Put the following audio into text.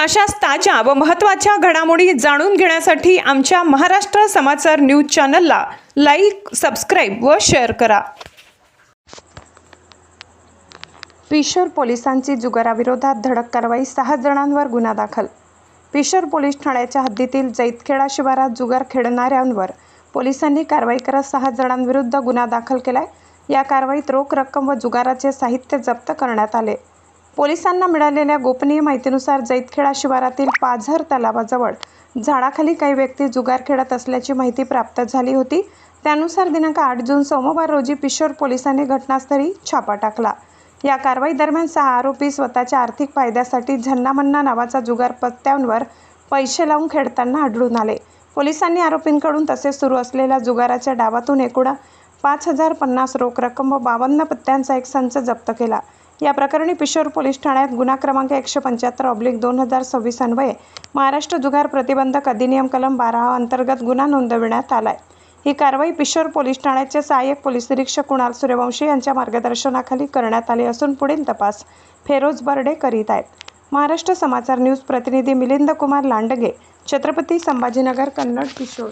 अशाच ताज्या व महत्त्वाच्या घडामोडी जाणून घेण्यासाठी आमच्या महाराष्ट्र समाचार न्यूज चॅनलला लाईक, सबस्क्राईब व शेअर करा। पिशोर पोलिसांची जुगाराविरोधात धडक कारवाई, 6 जणांवर गुन्हा दाखल। पिशोर पोलीस ठाण्याच्या हद्दीतील जैतखेडा शिवारात जुगार खेळणाऱ्यांवर पोलिसांनी कारवाई करत 6 जणांविरुद्ध गुन्हा दाखल केलाय। या कारवाईत रोख रक्कम व जुगाराचे साहित्य जप्त करण्यात आले। पोलिसांना मिळालेल्या गोपनीय माहितीनुसार जैतखेडा शिवारातील पाझर तलावाजवळ झाडाखाली काही व्यक्ती जुगार खेळत असल्याची माहिती प्राप्त झाली होती। त्यानुसार दिनांक 8 जून सोमवार रोजी पिशोर पोलिसांनी घटनास्थळी छापा टाकला। या कारवाई दरम्यान 6 आरोपी स्वतःच्या आर्थिक फायद्यासाठी झन्ना-मन्ना नावाचा जुगार पत्त्यांवर पैसे लावून खेळताना आढळून आले। पोलिसांनी आरोपींकडून तसेच सुरू असलेल्या जुगाराच्या डावातून एकूण 5,050 रोख रक्कम व 52 पत्त्यांचा एक संच जप्त केला। या प्रकरणी पिशोर पोलीस ठाण्यात गुन्हा क्रमांक 175/2026 अन्वये महाराष्ट्र जुगार प्रतिबंधक अधिनियम कलम 12 अंतर्गत गुन्हा नोंदविण्यात आलाय। ही कारवाई पिशोर पोलीस ठाण्याचे सहाय्यक पोलीस निरीक्षक कुणाल सूर्यवंशी यांच्या मार्गदर्शनाखाली करण्यात आली असून पुढील तपास फेरोज बर्डे करीत आहेत। महाराष्ट्र समाचार न्यूज प्रतिनिधी मिलिंद कुमार लांडगे, छत्रपती संभाजीनगर, कन्नड, पिशोर।